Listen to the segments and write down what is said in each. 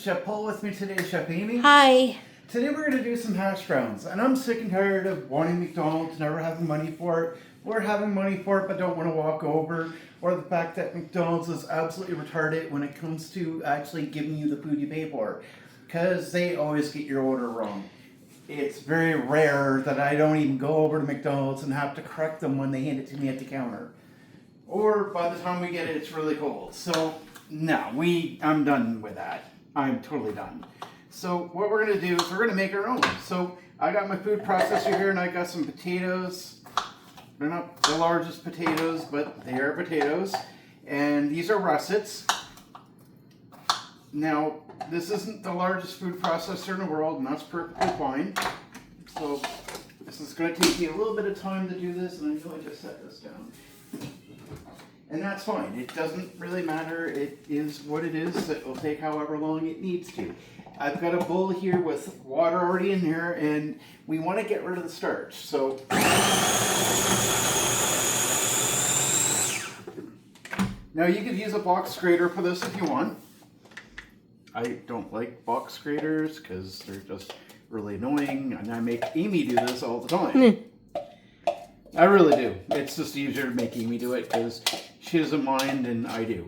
Chef Paul with me today, Chef Amy. Hi. Today we're going to do some hash browns, and I'm sick and tired of wanting McDonald's, never having money for it, or having money for it but don't want to walk over, or the fact that McDonald's is absolutely retarded when it comes to actually giving you the food you pay for, because they always get your order wrong. It's very rare that I don't even go over to McDonald's and have to correct them when they hand it to me at the counter. Or by the time we get it, it's really cold. So, no, I'm done with that. I'm totally done. So what we're going to do is we're going to make our own. So I got my food processor here and I got some potatoes. They're not the largest potatoes, but they are potatoes. And these are russets. Now, this isn't the largest food processor in the world, and that's perfectly fine. So this is going to take me a little bit of time to do this, and I know I just set this down. And that's fine. It doesn't really matter. It is what it is. It will take however long it needs to. I've got a bowl here with water already in there, and we want to get rid of the starch. So now you could use a box grater for this if you want. I don't like box graters because they're just really annoying, and I make Amy do this all the time. I really do. It's just easier to make Amy do it because she doesn't mind and I do.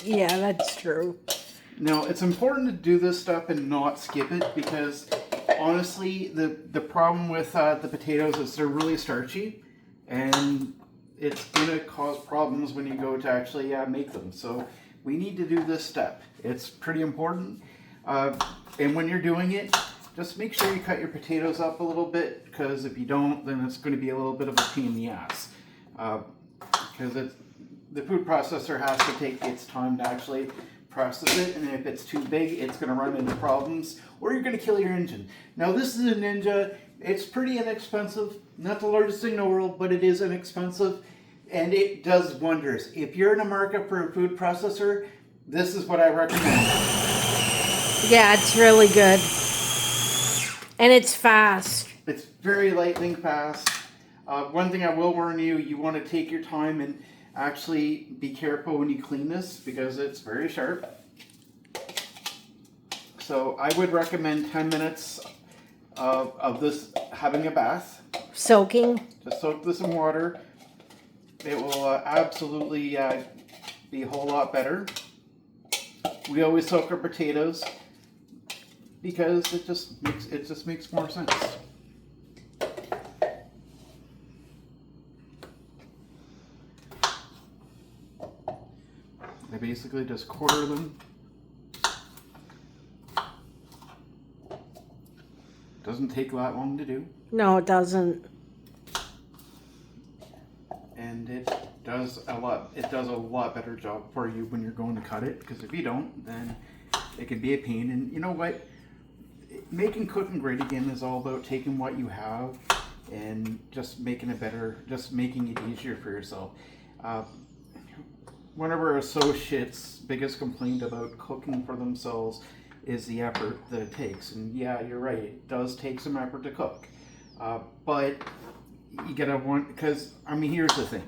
Yeah, that's true. Now, it's important to do this stuff and not skip it because, honestly, the problem with the potatoes is they're really starchy and it's going to cause problems when you go to actually make them. So we need to do this step. It's pretty important. And when you're doing it, just make sure you cut your potatoes up a little bit because if you don't, then it's going to be a little bit of a pain in the ass. Because the food processor has to take its time to actually process it, and if it's too big, it's going to run into problems, or you're going to kill your engine. Now, this is a Ninja. It's pretty inexpensive. Not the largest thing in the world, but it is inexpensive, and it does wonders. If you're in a market for a food processor, this is what I recommend. Yeah, it's really good. And it's fast. It's very lightning fast. One thing I will warn you, you want to take your time and actually be careful when you clean this because it's very sharp. So I would recommend 10 minutes of this having a bath. Soaking. Just soak this in water. It will absolutely be a whole lot better. We always soak our potatoes because it just makes more sense. I basically just quarter them. Doesn't take that long to do. No, it doesn't. And it does a lot better job for you when you're going to cut it, because if you don't, then it can be a pain. And you know what? Making cooking great again is all about taking what you have and just making it better, just making it easier for yourself. One of our associates' biggest complaint about cooking for themselves is the effort that it takes. And yeah, you're right, it does take some effort to cook. But you gotta because, I mean, here's the thing.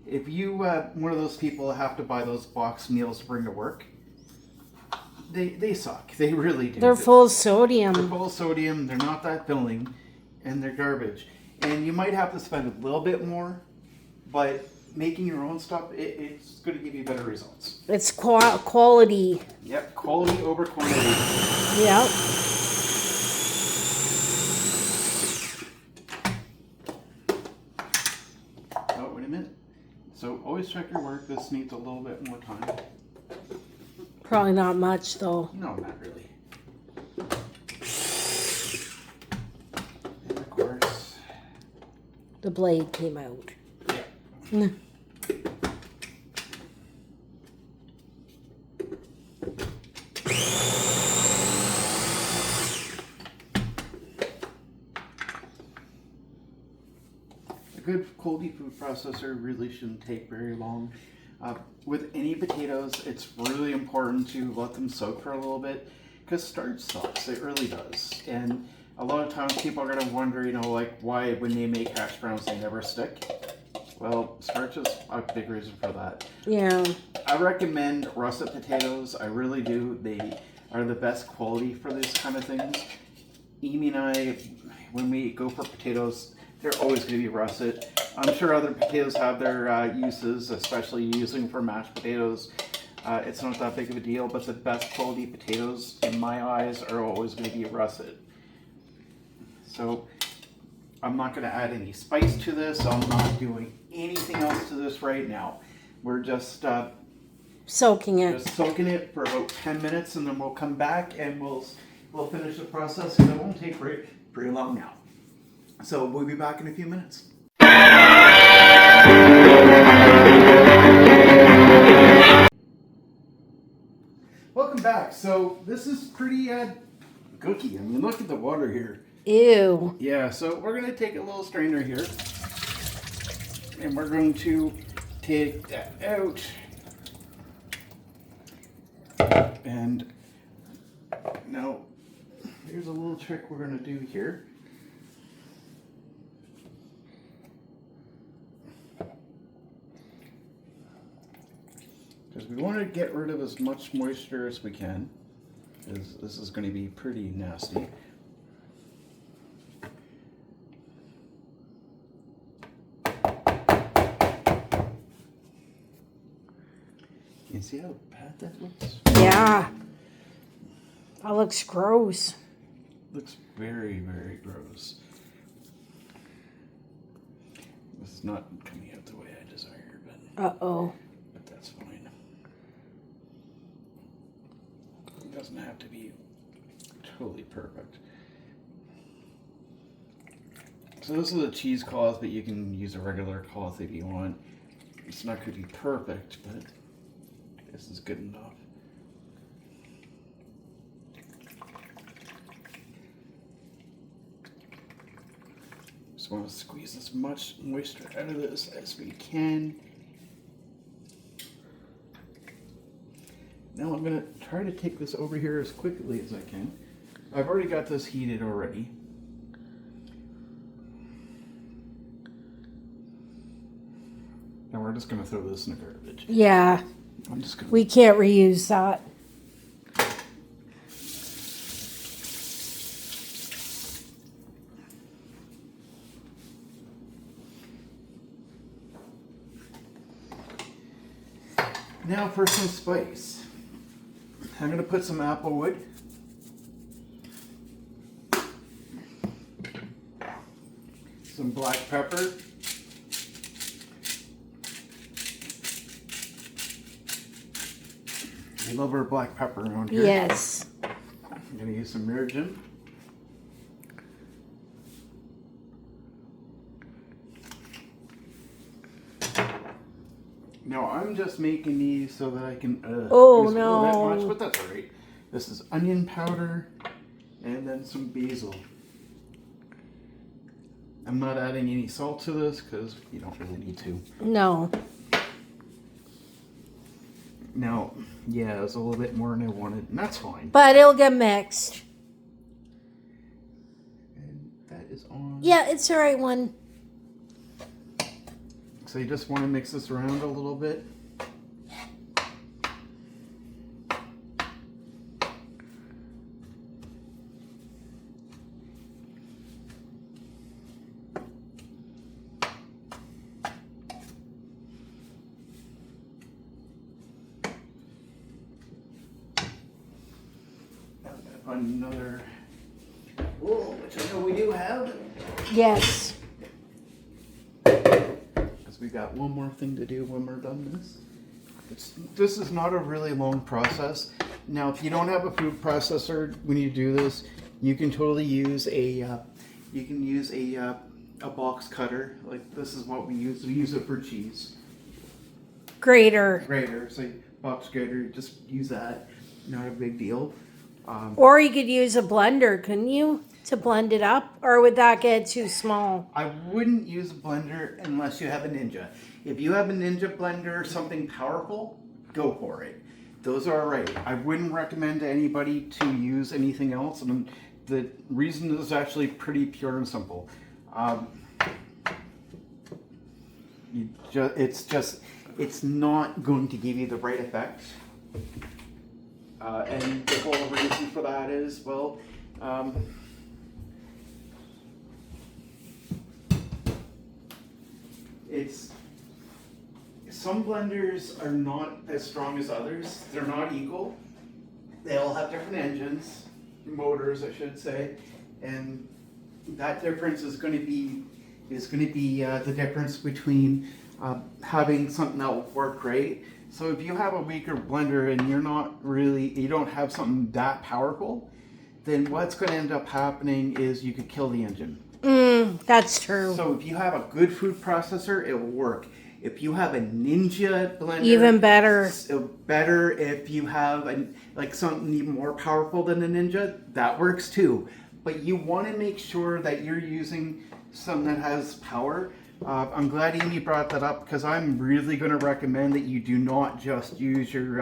If you, one of those people have to buy those box meals to bring to work, they suck. They really do. They're full of sodium. They're full of sodium, they're not that filling, and they're garbage. And you might have to spend a little bit more, but making your own stuff, it's going to give you better results. It's quality. Yep, quality over quantity. Yep. Oh, wait a minute. So always check your work. This needs a little bit more time. Probably not much, though. No, not really. And of course, The blade came out. yeah. A good Coldy food processor really shouldn't take very long. With any potatoes, it's really important to let them soak for a little bit because starch sucks. It really does. And a lot of times people are going to wonder, you know, like why when they make hash browns they never stick. Well, starch is a big reason for that. Yeah. I recommend russet potatoes. I really do. They are the best quality for these kind of things. Amy and I, when we go for potatoes, they're always going to be russet. I'm sure other potatoes have their uses, especially using for mashed potatoes. It's not that big of a deal, but the best quality potatoes, in my eyes, are always going to be russet. So I'm not going to add any spice to this. I'm not doing anything else to this right now. We're just Soaking it. just soaking it for about 10 minutes, and then we'll come back and we'll finish the process, because it won't take very long now. So we'll be back in a few minutes. Welcome back. So this is pretty gooky. I mean, look at the water here. Ew. Yeah, so we're going to take a little strainer here, and we're going to take that out. And now, here's a little trick we're going to do here. Because we want to get rid of as much moisture as we can, because this is going to be pretty nasty. You see how bad that looks? Yeah. That looks gross. Looks very, very gross. This is not coming out the way I desire, Uh-oh. but that's fine. It doesn't have to be totally perfect. So this is a cheesecloth, but you can use a regular cloth if you want. It's not going to be perfect, but this is good enough. Just want to squeeze as much moisture out of this as we can. Now I'm going to try to take this over here as quickly as I can. I've already got this heated already. Now we're just going to throw this in the garbage. Yeah. I'm just going to... We can't reuse that. Now for some spice. I'm going to put some apple wood. Some black pepper. I love our black pepper around here. Yes. I'm going to use some marjoram. Now I'm just making these so that I can Oh, use a little no. bit much, but that's alright. This is onion powder and then some basil. I'm not adding any salt to this because you don't really need to. No. Now, yeah, it was a little bit more than I wanted, and that's fine. But it'll get mixed. And that is on. Yeah, it's the right one. So you just want to mix this around a little bit. Another bowl, which I know we do have. Yes. Because we got one more thing to do when we're done this. This is not a really long process. Now, if you don't have a food processor when you do this, you can totally use a box cutter. Like this is what we use. We use it for cheese. Grater. So box grater, just use that. Not a big deal. Or you could use a blender, couldn't you? To blend it up? Or would that get too small? I wouldn't use a blender unless you have a Ninja. If you have a Ninja blender, something powerful, go for it. Those are alright. I wouldn't recommend to anybody to use anything else. And the reason is actually pretty pure and simple. It's not going to give you the right effect. And the whole reason for that is, well, it's some blenders are not as strong as others. They're not equal. They all have different engines, motors, I should say, and that difference is going to be the difference between having something that will work great. So if you have a weaker blender and you don't have something that powerful, then what's going to end up happening is you could kill the engine. That's true. So if you have a good food processor, it will work. If you have a Ninja blender, Even better. Better if you have something even more powerful than a Ninja, that works too. But you want to make sure that you're using something that has power. I'm glad Amy brought that up because I'm really going to recommend that you do not just use your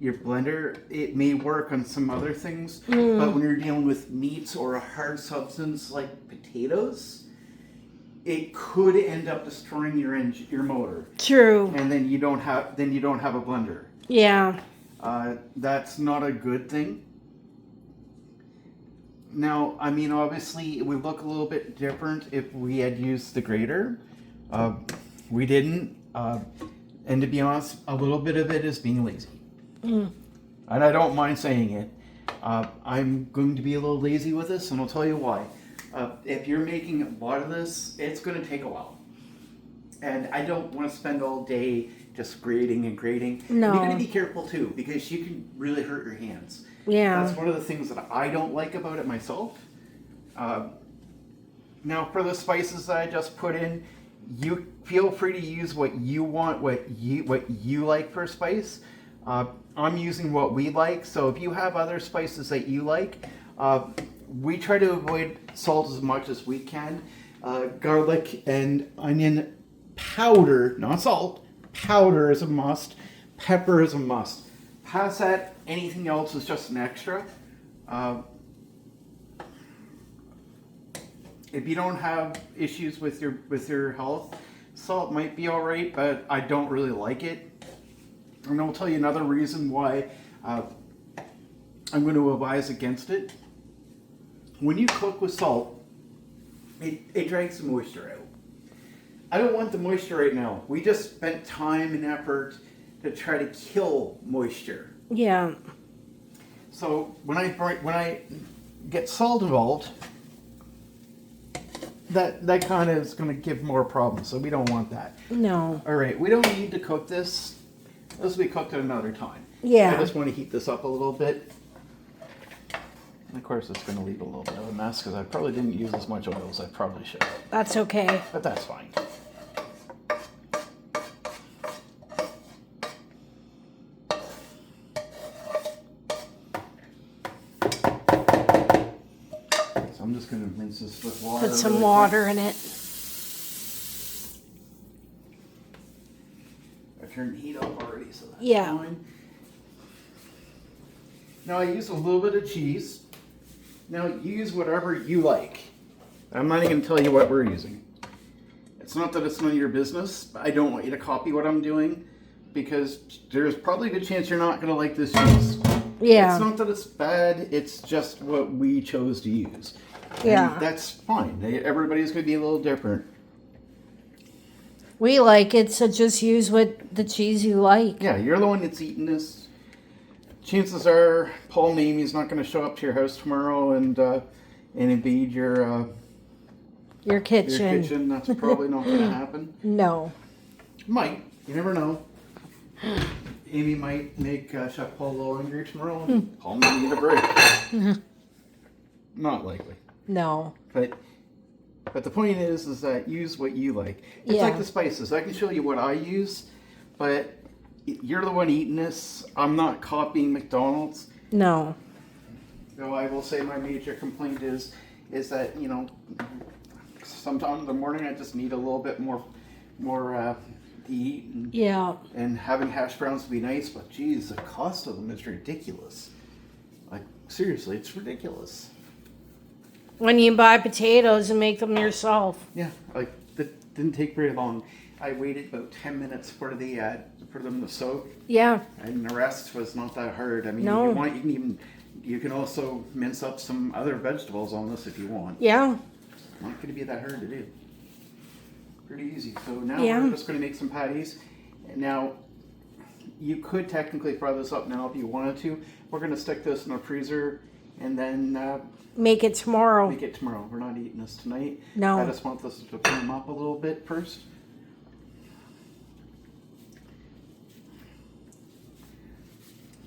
blender. It may work on some other things, but when you're dealing with meats or a hard substance like potatoes, it could end up destroying your motor. True. And then you don't have a blender. Yeah. That's not a good thing. Now, I mean, obviously, it would look a little bit different if we had used the grater. We didn't. And to be honest, a little bit of it is being lazy. And I don't mind saying it. I'm going to be a little lazy with this, and I'll tell you why. If you're making a lot of this, it's going to take a while. And I don't want to spend all day just grating and grating. No. You're going to be careful, too, because you can really hurt your hands. Yeah. That's one of the things that I don't like about it myself. Now, for the spices that I just put in, you feel free to use what you want, what you like for spice. I'm using what we like, so if you have other spices that you like, we try to avoid salt as much as we can. Garlic and onion powder, not salt, powder is a must. Pepper is a must. Past that, anything else is just an extra. If you don't have issues with your health, salt might be all right, but I don't really like it. And I'll tell you another reason why I'm going to advise against it. When you cook with salt, it drags the moisture out. I don't want the moisture right now. We just spent time and effort to try to kill moisture. Yeah. So when I get salt involved, that kind of is going to give more problems. So we don't want that. No. All right, we don't need to cook this. This will be cooked at another time. Yeah. I just want to heat this up a little bit. And of course, it's going to leave a little bit of a mess because I probably didn't use as much oil as I probably should have. That's okay. But that's fine. So I'm just going to rinse this with water. Put some really water quick. in it. I turned the heat up already, so that's Yeah. fine. Now I use a little bit of cheese. Now use whatever you like. I'm not even going to tell you what we're using. It's not that it's none of your business. I don't want you to copy what I'm doing because there's probably a good chance you're not going to like this cheese. Yeah. It's not that it's bad. It's just what we chose to use. Yeah. And that's fine. Everybody's going to be a little different. We like it, so just use what the cheese you like. Yeah, you're the one that's eating this. Chances are Paul and Amy's not going to show up to your house tomorrow and invade your kitchen. That's probably not going to happen. No. Might. You never know. Amy might make Chef Paul a little angry tomorrow and Paul might need a break. Not likely. No. But the point is that use what you like. It's like the spices. I can show you what I use, but you're the one eating this. I'm not copying McDonald's. No. Though I will say my major complaint is that, sometimes in the morning I just need a little bit more to eat. And having hash browns would be nice, but geez, the cost of them is ridiculous. Like, seriously, it's ridiculous. When you buy potatoes and make them yourself. Yeah, like, that didn't take very long. I waited about 10 minutes for them to soak, Yeah. and the rest was not that hard. I mean, No. you can also mince up some other vegetables on this if you want. Yeah. Not going to be that hard to do. Pretty easy. So now Yeah. we're just going to make some patties. Now, you could technically fry this up now if you wanted to. We're going to stick this in a freezer and then Make it tomorrow. make it tomorrow. We're not eating this tonight. No. I just want this to firm up a little bit first.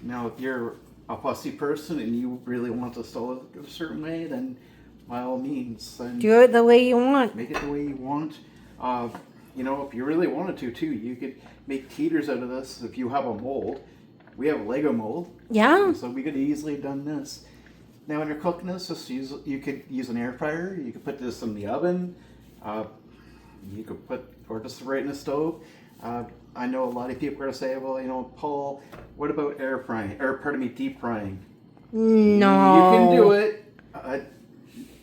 Now, if you're a fussy person and you really want this to look a certain way, then by all means, then Do it the way you want. make it the way you want. You know, if you really wanted to, too, you could make teeters out of this if you have a mold. We have a Lego mold, Yeah. so we could easily have done this. Now, when you're cooking this, you could use an air fryer. You could put this in the oven. You could or just right in the stove. I know a lot of people are going to say, well, you know, Paul, what about air frying? Or, pardon me, deep frying? No. You can do it.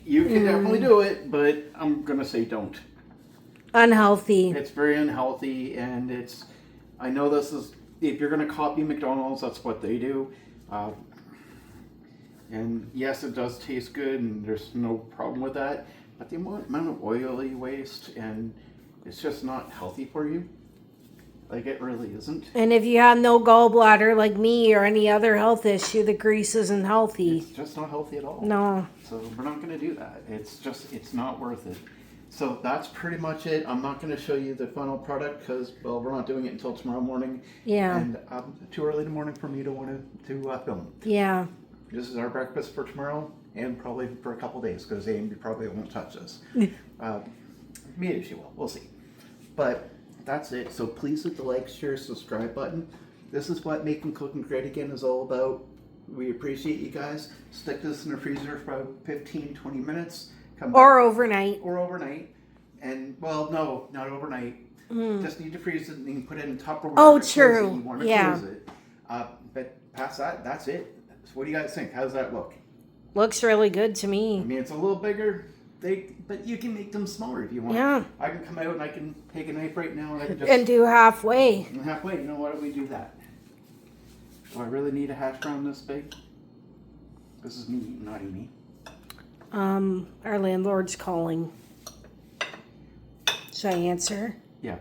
You can definitely do it, but I'm going to say don't. Unhealthy. It's very unhealthy, and I know this is, if you're going to copy McDonald's, that's what they do. And yes, it does taste good, and there's no problem with that. But the amount of oil you waste, and it's just not healthy for you. Like, it really isn't. And if you have no gallbladder like me or any other health issue, the grease isn't healthy. It's just not healthy at all. No. So we're not going to do that. It's not worth it. So that's pretty much it. I'm not going to show you the final product because, well, we're not doing it until tomorrow morning. Yeah. And too early in the morning for me to want to film. Yeah. This is our breakfast for tomorrow and probably for a couple days because Amy probably won't touch this. Maybe she will. We'll see. But that's it. So please hit the like, share, subscribe button. This is what Making Cooking Great Again is all about. We appreciate you guys. Stick this in the freezer for about 15, 20 minutes. Come Or back. overnight. Or overnight. And, well, no, not overnight. Just need to freeze it and you can put it in Tupperware. Oh, to close true. it. You want to Yeah. close it. But past that, that's it. So what do you guys think? How does that look? Looks really good to I me. mean, it's a little bigger, but you can make them smaller if you want. Yeah. I can come out and I can take a knife right now and I can just... And do halfway. halfway. You know, why don't we do that? Do I really need a hash brown this big? This is me, not Amy. Our landlord's calling. Should I answer? Yeah.